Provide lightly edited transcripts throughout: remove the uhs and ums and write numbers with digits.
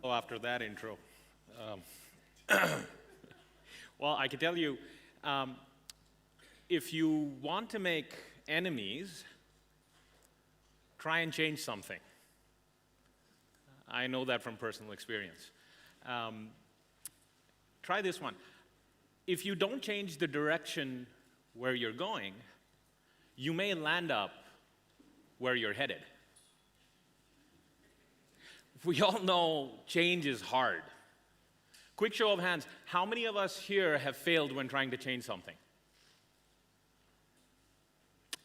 After that intro. Um, well, I can tell you, um, if you want to make enemies, try and change something. I know that from personal experience. Um, Try this one. If you don't change the direction where you're going, you may land up where you're headed. We all know change is hard. Quick show of hands, how many of us here have failed when trying to change something?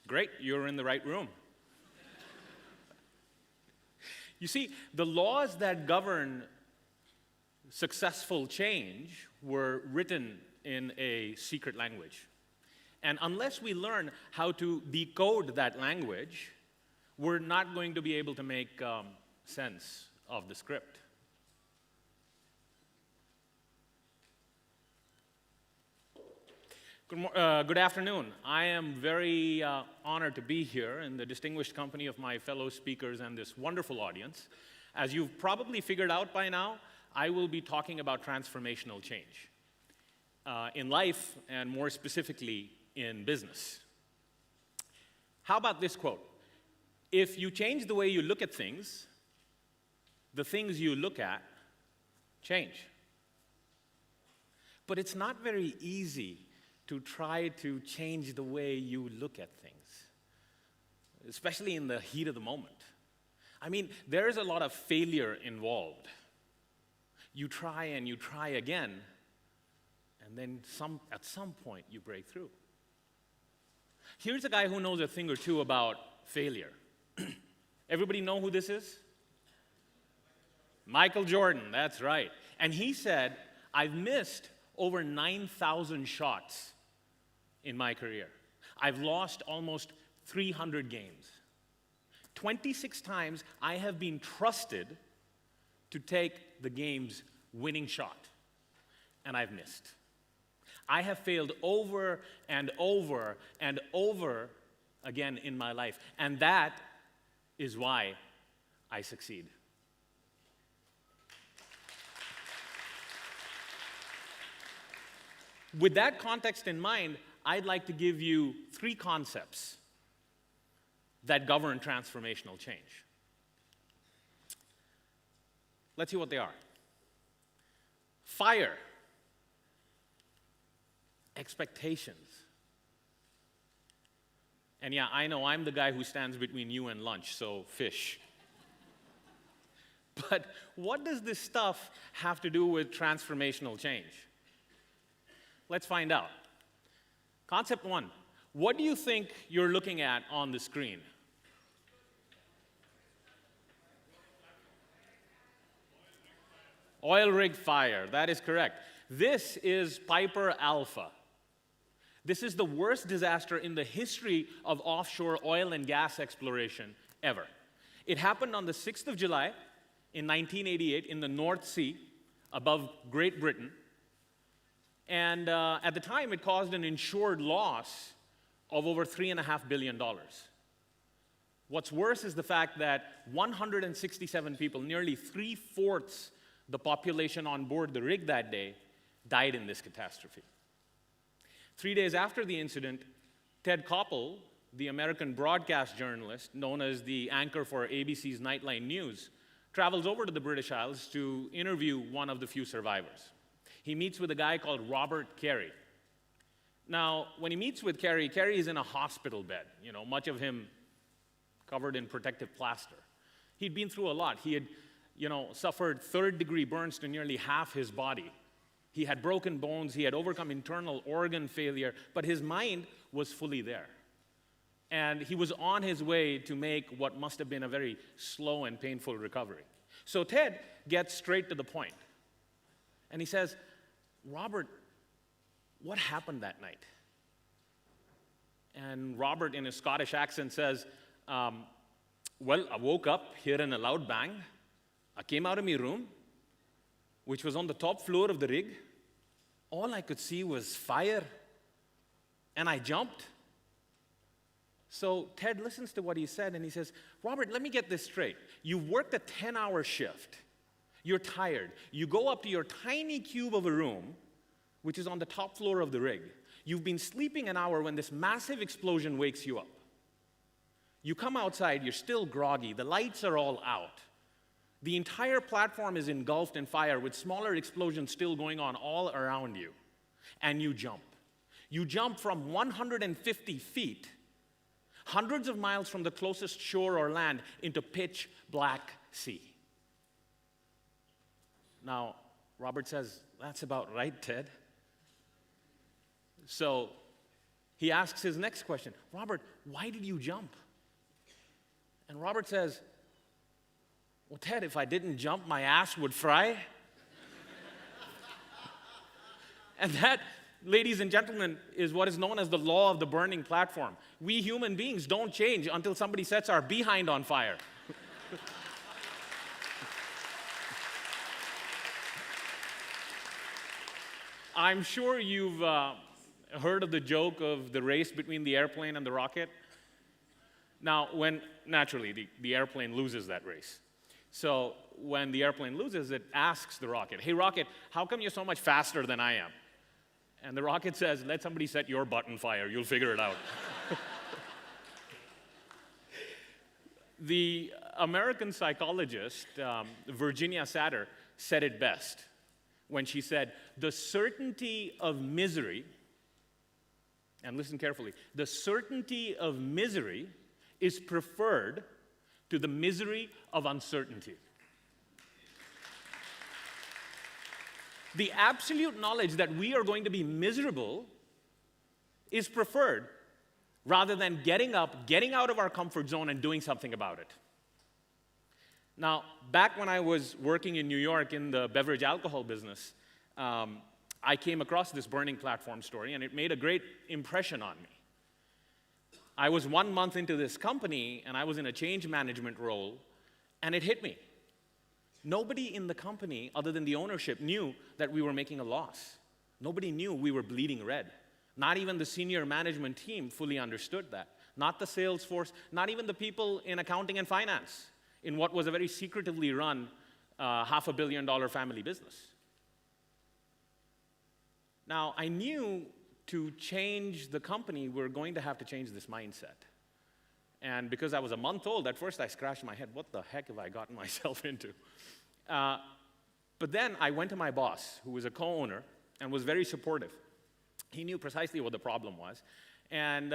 Great, you're in the right room. You see, the laws that govern successful change were written in a secret language. And unless we learn how to decode that language, we're not going to be able to make sense of the script. Good afternoon. I am very honored to be here in the distinguished company of my fellow speakers and this wonderful audience. As you've probably figured out by now, I will be talking about transformational change in life and more specifically in business. How about this quote? If you change the way you look at things, the things you look at change. But it's not very easy to try to change the way you look at things, especially in the heat of the moment. I mean, there's a lot of failure involved. You try and you try again, and then at some point you break through. Here's a guy who knows a thing or two about failure. Everybody know who this is? Michael Jordan, that's right. And he said, I've missed over 9,000 shots in my career. I've lost almost 300 games. 26 times I have been trusted to take the game's winning shot, and I've missed. I have failed over and over and over again in my life, and that is why I succeed. With that context in mind, I'd like to give you 3 concepts that govern transformational change. Let's see what they are. Fire, expectations. And yeah, I know I'm the guy who stands between you and lunch, so fish. But what does this stuff have to do with transformational change? Let's find out. Concept 1. What do you think you're looking at on the screen? Oil rig fire, that is correct. This is Piper Alpha. This is the worst disaster in the history of offshore oil and gas exploration ever. It happened on the 6th of July in 1988 in the North Sea above Great Britain. And at the time, it caused an insured loss of over $3.5 billion. What's worse is the fact that 167 people, nearly 3/4 the population on board the rig that day, died in this catastrophe. 3 days after the incident, Ted Koppel, the American broadcast journalist known as the anchor for ABC's Nightline News, travels over to the British Isles to interview one of the few survivors. He meets with a guy called Robert Carey. Now, when he meets with Carey, Carey is in a hospital bed, much of him covered in protective plaster. He'd been through a lot. He had, suffered third-degree burns to nearly half his body. He had broken bones. He had overcome internal organ failure, but his mind was fully there. And he was on his way to make what must have been a very slow and painful recovery. So Ted gets straight to the point. And he says, Robert, what happened that night? And Robert, in his Scottish accent, says, well, I woke up hearing a loud bang. I came out of my room, which was on the top floor of the rig. All I could see was fire, and I jumped. So Ted listens to what he said, and he says, Robert, let me get this straight. You worked a 10-hour shift. You're tired. You go up to your tiny cube of a room, which is on the top floor of the rig. You've been sleeping an hour when this massive explosion wakes you up. You come outside, you're still groggy, the lights are all out. The entire platform is engulfed in fire with smaller explosions still going on all around you. And you jump. You jump from 150 feet, hundreds of miles from the closest shore or land, into pitch black sea. Now, Robert says, "That's about right, Ted." So he asks his next question, "Robert, why did you jump?" And Robert says, "Well, Ted, if I didn't jump, my ass would fry." And that, ladies and gentlemen, is what is known as the law of the burning platform. We human beings don't change until somebody sets our behind on fire. I'm sure you've heard of the joke of the race between the airplane and the rocket. Now, naturally, the airplane loses that race. So when the airplane loses, it asks the rocket, "Hey, rocket, how come you're so much faster than I am?" And the rocket says, "Let somebody set your butt on fire. You'll figure it out." The American psychologist, Virginia Satir, said it best when she said, "The certainty of misery," and listen carefully, "the certainty of misery is preferred to the misery of uncertainty." The absolute knowledge that we are going to be miserable is preferred rather than getting up, getting out of our comfort zone, and doing something about it. Now, back when I was working in New York in the beverage alcohol business, I came across this burning platform story, and it made a great impression on me. I was 1 month into this company, and I was in a change management role, and it hit me. Nobody in the company, other than the ownership, knew that we were making a loss. Nobody knew we were bleeding red. Not even the senior management team fully understood that. Not the sales force, not even the people in accounting and finance, in what was a very secretively run $500 million family business. Now, I knew to change the company, we're going to have to change this mindset. And because I was a month old, at first I scratched my head, what the heck have I gotten myself into? But then I went to my boss, who was a co-owner, and was very supportive. He knew precisely what the problem was. And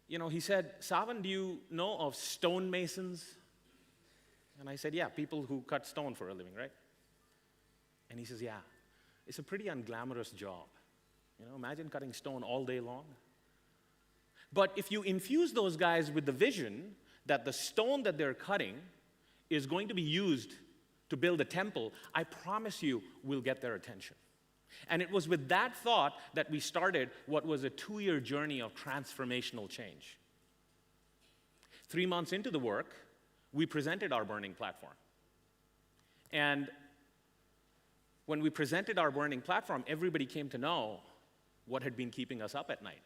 he said, "Sawan, do you know of stonemasons?" And I said, "Yeah, people who cut stone for a living, right?" And he says, "Yeah, it's a pretty unglamorous job. Imagine cutting stone all day long. But if you infuse those guys with the vision that the stone that they're cutting is going to be used to build a temple, I promise you we'll get their attention." And it was with that thought that we started what was a 2-year journey of transformational change. 3 months into the work, we presented our burning platform. And when we presented our burning platform, everybody came to know what had been keeping us up at night.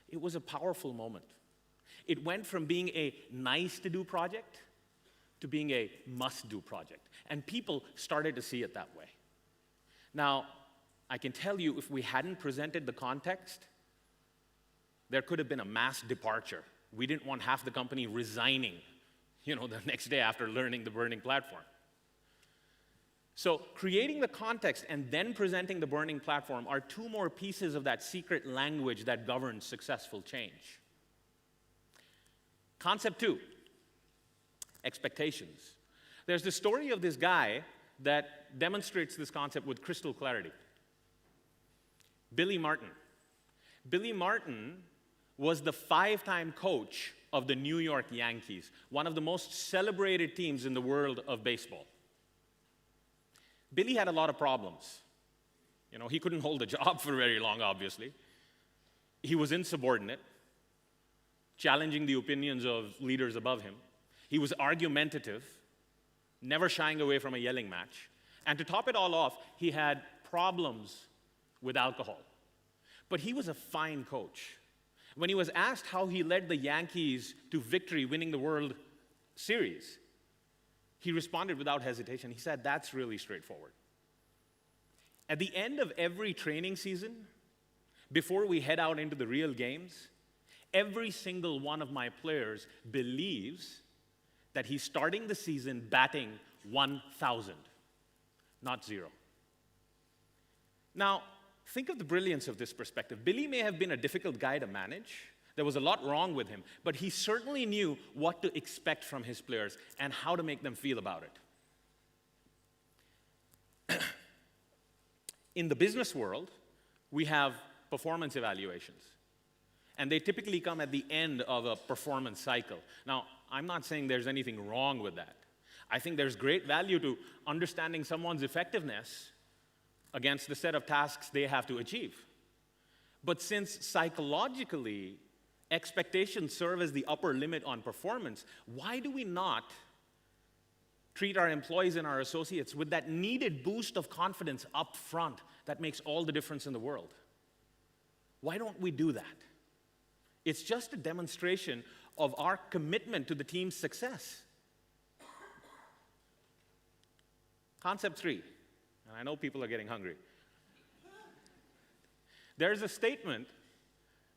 It was a powerful moment. It went from being a nice-to-do project to being a must-do project. And people started to see it that way. Now, I can tell you, if we hadn't presented the context, there could have been a mass departure. We didn't want half the company resigning, the next day after learning the burning platform. So creating the context and then presenting the burning platform are 2 more pieces of that secret language that governs successful change. Concept 2, expectations. There's the story of this guy that demonstrates this concept with crystal clarity. Billy Martin. Billy Martin was the 5-time coach of the New York Yankees, one of the most celebrated teams in the world of baseball. Billy had a lot of problems. He couldn't hold a job for very long, obviously. He was insubordinate, challenging the opinions of leaders above him. He was argumentative, never shying away from a yelling match. And to top it all off, he had problems with alcohol. But he was a fine coach. When he was asked how he led the Yankees to victory, winning the World Series, He responded without hesitation. He said, "That's really straightforward. At the end of every training season, before we head out into the real games, every single one of my players believes that he's starting the season batting 1,000, not 0. Now, think of the brilliance of this perspective. Billy may have been a difficult guy to manage. There was a lot wrong with him, but he certainly knew what to expect from his players and how to make them feel about it. In the business world, we have performance evaluations, and they typically come at the end of a performance cycle. Now, I'm not saying there's anything wrong with that. I think there's great value to understanding someone's effectiveness against the set of tasks they have to achieve. But since psychologically, expectations serve as the upper limit on performance, why do we not treat our employees and our associates with that needed boost of confidence up front that makes all the difference in the world? Why don't we do that? It's just a demonstration of our commitment to the team's success. Concept 3, and I know people are getting hungry. There's a statement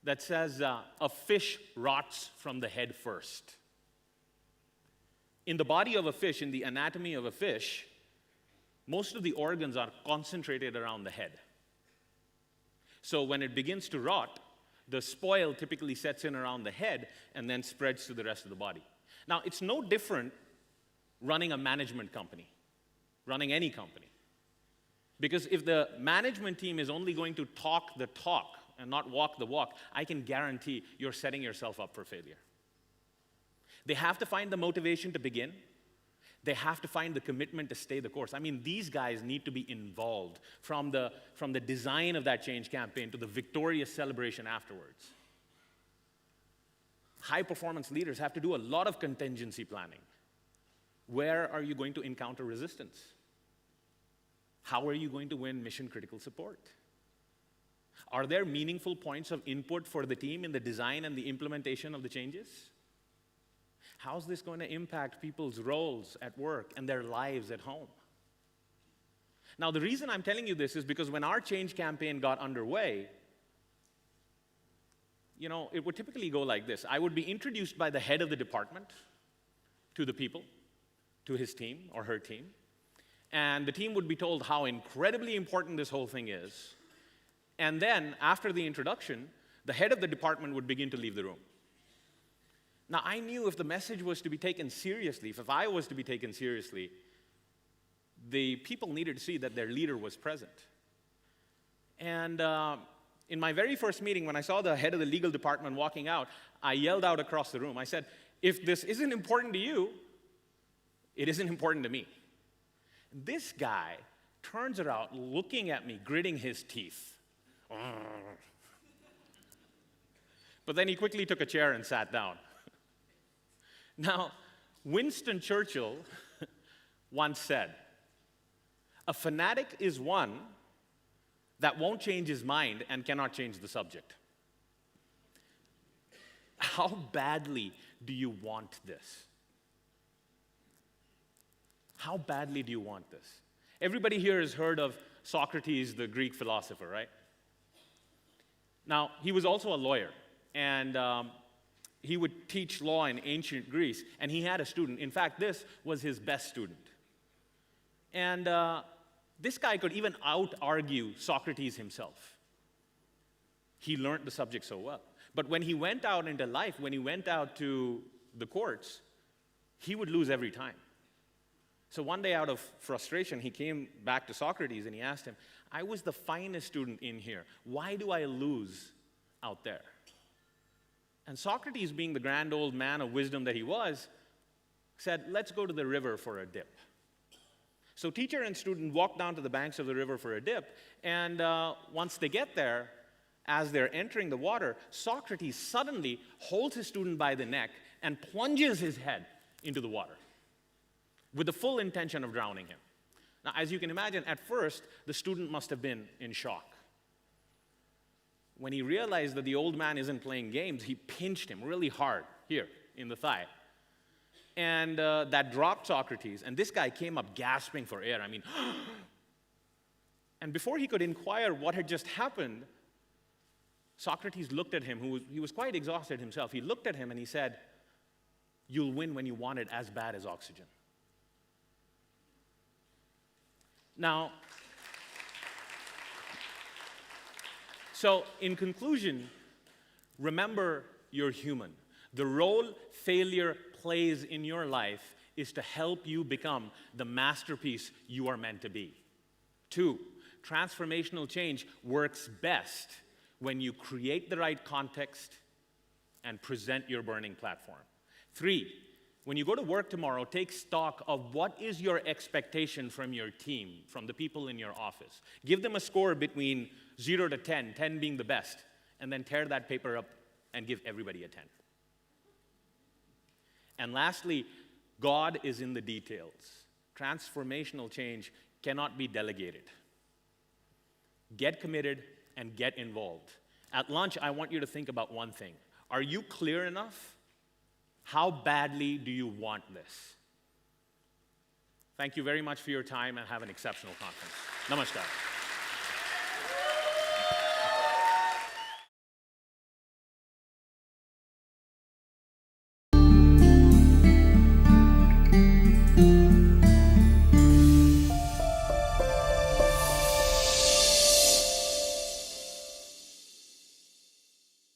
that says, a fish rots from the head first. In the body of a fish, in the anatomy of a fish, most of the organs are concentrated around the head. So when it begins to rot, the spoil typically sets in around the head and then spreads to the rest of the body. Now, it's no different running a management company, running any company. Because if the management team is only going to talk the talk and not walk the walk, I can guarantee you're setting yourself up for failure. They have to find the motivation to begin. They have to find the commitment to stay the course. I mean, these guys need to be involved from the design of that change campaign to the victorious celebration afterwards. High-performance leaders have to do a lot of contingency planning. Where are you going to encounter resistance? How are you going to win mission-critical support? Are there meaningful points of input for the team in the design and the implementation of the changes? How's this going to impact people's roles at work and their lives at home? Now, the reason I'm telling you this is because when our change campaign got underway, it would typically go like this. I would be introduced by the head of the department to the people, to his team or her team, and the team would be told how incredibly important this whole thing is. And then, after the introduction, the head of the department would begin to leave the room. Now, I knew if the message was to be taken seriously, if I was to be taken seriously, the people needed to see that their leader was present. And in my very first meeting, when I saw the head of the legal department walking out, I yelled out across the room. I said, "If this isn't important to you, it isn't important to me." This guy turns around, looking at me, gritting his teeth. But then he quickly took a chair and sat down. Now, Winston Churchill once said, "A fanatic is one that won't change his mind and cannot change the subject." How badly do you want this? How badly do you want this? Everybody here has heard of Socrates, the Greek philosopher, right? Now, he was also a lawyer, and he would teach law in ancient Greece, and he had a student. In fact, this was his best student. And this guy could even out-argue Socrates himself. He learned the subject so well. But when he went out into life, when he went out to the courts, he would lose every time. So one day, out of frustration, he came back to Socrates and he asked him, "I was the finest student in here. Why do I lose out there?" And Socrates, being the grand old man of wisdom that he was, said, "Let's go to the river for a dip." So teacher and student walk down to the banks of the river for a dip, and once they get there, as they're entering the water, Socrates suddenly holds his student by the neck and plunges his head into the water with the full intention of drowning him. Now, as you can imagine, at first, the student must have been in shock. When he realized that the old man isn't playing games, he pinched him really hard here in the thigh. and that dropped Socrates. And this guy came up gasping for air. I mean, and before he could inquire what had just happened, Socrates looked at him, he was quite exhausted himself. He looked at him and he said, "You'll win when you want it as bad as oxygen." Now, so in conclusion, remember you're human. The role failure plays in your life is to help you become the masterpiece you are meant to be. 2, transformational change works best when you create the right context and present your burning platform. 3, when you go to work tomorrow, take stock of what is your expectation from your team, from the people in your office. Give them a score between 0 to 10, 10 being the best, and then tear that paper up and give everybody a 10. And lastly, God is in the details. Transformational change cannot be delegated. Get committed and get involved. At lunch, I want you to think about one thing. Are you clear enough? How badly do you want this? Thank you very much for your time and have an exceptional conference. Namaskar.